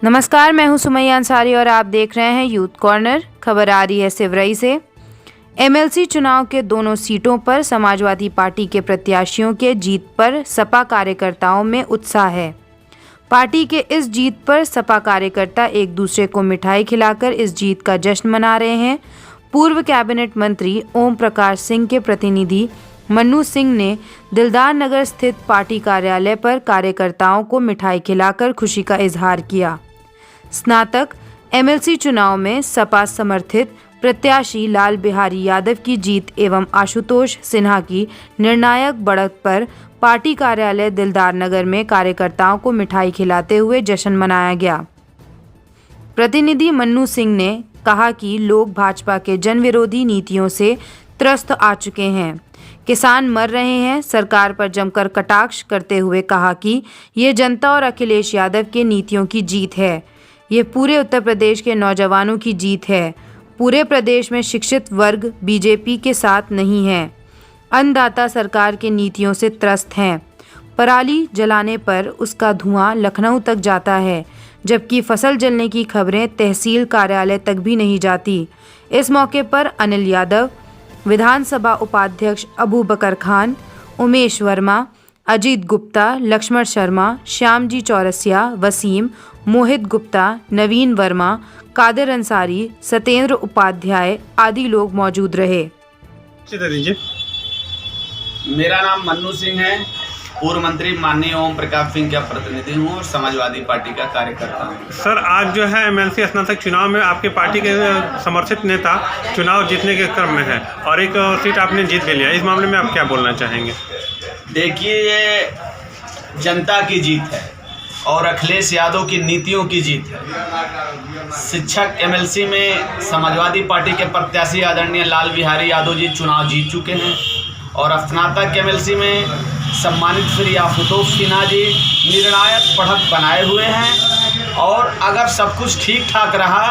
नमस्कार, मैं हूं सुमैया अंसारी और आप देख रहे हैं यूथ कॉर्नर। खबर आ रही है सिवरई से। एमएलसी चुनाव के दोनों सीटों पर समाजवादी पार्टी के प्रत्याशियों के जीत पर सपा कार्यकर्ताओं में उत्साह है। पार्टी के इस जीत पर सपा कार्यकर्ता एक दूसरे को मिठाई खिलाकर इस जीत का जश्न मना रहे हैं। पूर्व कैबिनेट मंत्री ओम प्रकाश सिंह के प्रतिनिधि मन्नू सिंह ने दिलदार नगर स्थित पार्टी कार्यालय पर कार्यकर्ताओं को मिठाई खिलाकर खुशी का इजहार किया। स्नातक एमएलसी चुनाव में सपा समर्थित प्रत्याशी लाल बिहारी यादव की जीत एवं आशुतोष सिन्हा की निर्णायक बढ़त पर पार्टी कार्यालय दिलदार नगर में कार्यकर्ताओं को मिठाई खिलाते हुए जश्न मनाया गया। प्रतिनिधि मन्नू सिंह ने कहा कि लोग भाजपा के जनविरोधी नीतियों से त्रस्त आ चुके हैं। किसान मर रहे हैं। सरकार पर जमकर कटाक्ष करते हुए कहा कि ये जनता और अखिलेश यादव के नीतियों की जीत है। ये पूरे उत्तर प्रदेश के नौजवानों की जीत है। पूरे प्रदेश में शिक्षित वर्ग बीजेपी के साथ नहीं है। अन्नदाता सरकार की नीतियों से त्रस्त हैं। पराली जलाने पर उसका धुआं लखनऊ तक जाता है, जबकि फसल जलने की खबरें तहसील कार्यालय तक भी नहीं जाती। इस मौके पर अनिल यादव, विधानसभा उपाध्यक्ष अबू बकर खान, उमेश वर्मा, अजीत गुप्ता, लक्ष्मण शर्मा, श्यामजी चौरसिया, वसीम, मोहित गुप्ता, नवीन वर्मा, कादिर अंसारी, सत्येंद्र उपाध्याय आदि लोग मौजूद रहे। मेरा नाम मन्नू सिंह है। पूर्व मंत्री माननीय ओम प्रकाश सिंह का प्रतिनिधि हूँ और समाजवादी पार्टी का कार्यकर्ता हूँ। सर, आज जो है एमएलसी स्नातक चुनाव में आपके पार्टी के समर्थित नेता चुनाव जीतने के क्रम में है और एक सीट आपने जीत भी लिया। इस मामले में आप क्या बोलना चाहेंगे? देखिए, ये जनता की जीत है और अखिलेश यादव की नीतियों की जीत है। शिक्षक एमएलसी में समाजवादी पार्टी के प्रत्याशी आदरणीय लाल बिहारी यादव जी चुनाव जीत चुके हैं और स्नातक एमएलसी में सम्मानित श्री आशुतोष सिन्हा जी निर्णायक बढ़त बनाए हुए हैं। और अगर सब कुछ ठीक ठाक रहा,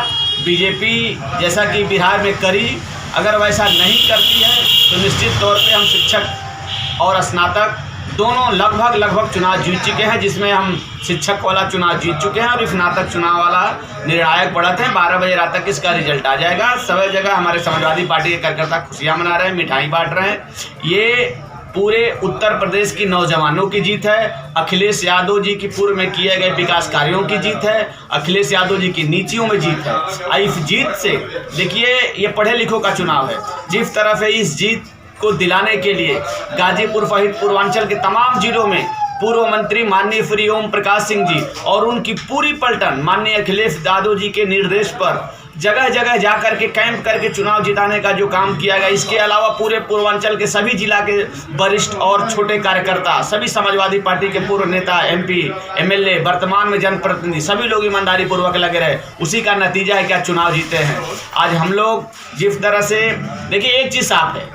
बीजेपी जैसा कि बिहार में करी, अगर वैसा नहीं करती है तो निश्चित तौर पे हम शिक्षक और स्नातक दोनों लगभग चुनाव जीत चुके हैं, जिसमें हम शिक्षक वाला चुनाव जीत चुके हैं और स्नातक चुनाव वाला निर्णायक बढ़त है। 12 बजे रात तक इसका रिजल्ट आ जाएगा। सभी जगह हमारे समाजवादी पार्टी के कार्यकर्ता खुशियां मना रहे हैं, मिठाई बांट रहे हैं। ये पूरे उत्तर प्रदेश की नौजवानों की जीत है। अखिलेश यादव जी की पूर्व में किए गए विकास कार्यों की जीत है। अखिलेश यादव जी की नीतियों में जीत है। इस जीत से देखिए, ये पढ़े लिखों का चुनाव है। जिस तरह से इस जीत को दिलाने के लिए गाजीपुर सहित पूर्वांचल के तमाम जिलों में पूर्व मंत्री माननीय श्री ओम प्रकाश सिंह जी और उनकी पूरी पलटन माननीय अखिलेश यादव जी के निर्देश पर जगह जगह जाकर के कैंप करके चुनाव जिताने का जो काम किया गया, इसके अलावा पूरे पूर्वांचल के सभी जिला के वरिष्ठ और छोटे कार्यकर्ता, सभी समाजवादी पार्टी के पूर्व नेता, एमपी, एमएलए, वर्तमान में जनप्रतिनिधि, सभी लोग ईमानदारी पूर्वक लगे रहे। उसी का नतीजा है कि आज चुनाव जीते हैं। आज हम लोग जिस तरह से देखिए, एक चीज़ साफ है,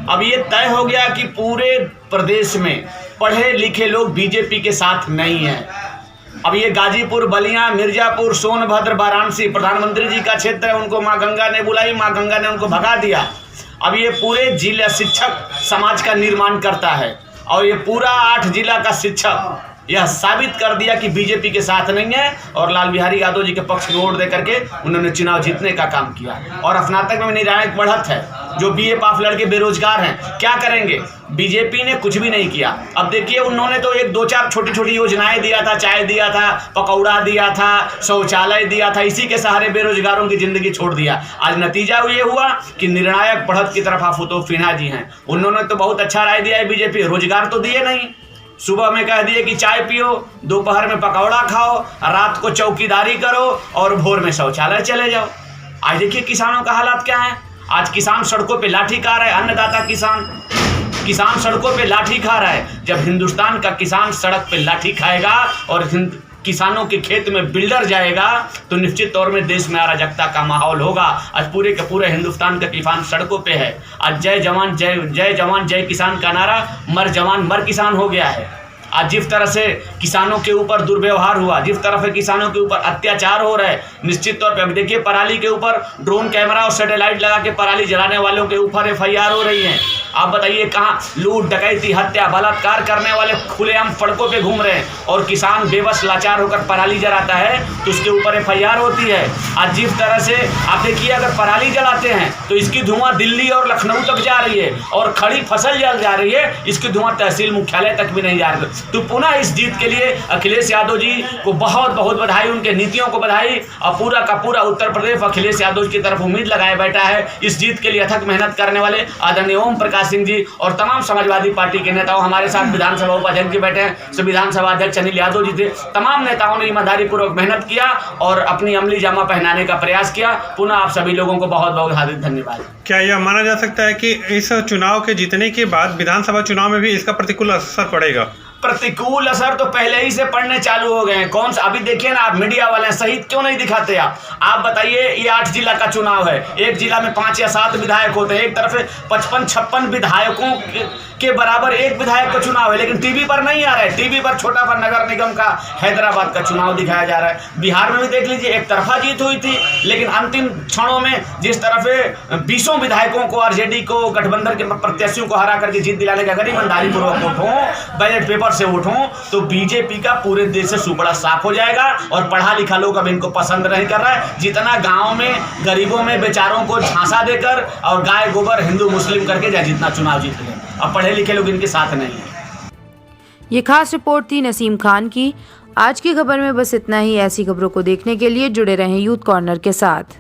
अब ये तय हो गया कि पूरे प्रदेश में पढ़े लिखे लोग बीजेपी के साथ नहीं हैं। अब ये गाजीपुर, बलिया, मिर्जापुर, सोनभद्र, वाराणसी प्रधानमंत्री जी का क्षेत्र है। उनको माँ गंगा ने बुलाई, माँ गंगा ने उनको भगा दिया। अब ये पूरे जिला शिक्षक समाज का निर्माण करता है और ये पूरा 8 जिला का शिक्षक यह साबित कर दिया कि बीजेपी के साथ नहीं है और लाल बिहारी यादव जी के पक्ष में वोट दे करके उन्होंने चुनाव जीतने का काम किया। और स्नातक में निर्णायक बढ़त है। जो बीए पास लड़के बेरोजगार हैं, क्या करेंगे? बीजेपी ने कुछ भी नहीं किया। अब देखिए, उन्होंने तो 1-2-4 छोटी योजनाएं दिया था, चाय दिया था, पकौड़ा दिया था, शौचालय दिया था, इसी के सहारे बेरोजगारों की जिंदगी छोड़ दिया। आज नतीजा ये हुआ कि निर्णायक बढ़त की तरफ आशुतोष सिन्हा जी हैं। उन्होंने तो बहुत अच्छा राय दिया है। बीजेपी रोजगार तो दिए नहीं। सुबह में कह दिए कि चाय पियो, दोपहर में पकौड़ा खाओ, रात को चौकीदारी करो और भोर में शौचालय चले जाओ। आज देखिए किसानों का हालात क्या है। आज किसान सड़कों पे लाठी खा रहा है। अन्नदाता किसान सड़कों पे लाठी खा रहा है। जब हिंदुस्तान का किसान सड़क पे लाठी खाएगा और किसानों के खेत में बिल्डर जाएगा तो निश्चित तौर में देश में अराजकता का माहौल होगा। आज पूरे के पूरे हिंदुस्तान का किसान सड़कों पे है। आज जय जवान जय किसान का नारा मर जवान मर किसान हो गया है। आज जिस तरह से किसानों के ऊपर दुर्व्यवहार हुआ, जिस तरह से किसानों के ऊपर अत्याचार हो रहा है, निश्चित तौर पे अब देखिए, पराली के ऊपर ड्रोन कैमरा और सैटेलाइट लगा के पराली जलाने वालों के ऊपर FIR हो रही है। आप बताइए कहाँ लूट डकैती हत्या बलात्कार करने वाले खुलेआम सड़कों पे घूम रहे हैं, और किसान बेबस लाचार होकर पराली जलाता है तो उसके ऊपर FIR होती है। आज जिस तरह से आप देखिए, अगर पराली जलाते हैं तो इसकी धुआं दिल्ली और लखनऊ तक जा रही है, और खड़ी फसल जल जा रही है, इसकी धुआं तहसील मुख्यालय तक भी नहीं जा रही। तो पुनः इस जीत के लिए अखिलेश यादव जी को बहुत बहुत बधाई, उनके नीतियों को बधाई, और पूरा का पूरा उत्तर प्रदेश अखिलेश यादव की तरफ उम्मीद लगाए बैठा है। इस जीत के लिए अथक मेहनत करने वाले आदरणीय ओम प्रकाश सिंह जी और तमाम समाजवादी पार्टी के नेताओं, हमारे साथ विधानसभा उपाध्यक्ष जी बैठे हैं, विधानसभा अध्यक्ष अनिल यादव जी थे, तमाम नेताओं ने ईमानदारी पूर्वक मेहनत किया और अपनी अमली जामा पहनाने का प्रयास किया। पुनः आप सभी लोगों को बहुत बहुत हार्दिक धन्यवाद। क्या यह माना जा सकता है कि इस चुनाव के जीतने के बाद विधानसभा चुनाव में भी इसका प्रतिकूल असर पड़ेगा? प्रतिकूल असर तो पहले ही से पड़ने चालू हो गए हैं। कौन सा अभी देखिए ना, आप मीडिया वाले सही क्यों नहीं दिखाते? आप बताइए, ये 8 जिला का चुनाव है, एक जिला में 5 या 7 विधायक होते हैं, एक तरफ 55-56 विधायकों के बराबर एक विधायक का चुनाव है, लेकिन टीवी पर नहीं आ रहा है। टीवी पर छोटा पर नगर निगम का हैदराबाद का चुनाव दिखाया जा रहा है। बिहार में भी देख लीजिए, एक तरफा जीत हुई थी, लेकिन अंतिम क्षणों में जिस तरफ 20 विधायकों को RJD को गठबंधन के प्रत्याशियों को हरा करके जीत दिलाने का, अगर ईमानदारी पूर्वक वोट हो, बैलेट पेपर से वोट हो, तो बीजेपी का पूरे देश से सुपड़ा साफ हो जाएगा। और पढ़ा लिखा लोग अब इनको पसंद नहीं कर रहा है। जितना गाँव में गरीबों में बेचारों को झांसा देकर और गाय गोबर हिंदू मुस्लिम करके जाए, जितना चुनाव जीत लें, अब पढ़े लिखे लोग इनके साथ नहीं है। ये खास रिपोर्ट थी नसीम खान की। आज की खबर में बस इतना ही। ऐसी खबरों को देखने के लिए जुड़े रहें यूथ कॉर्नर के साथ।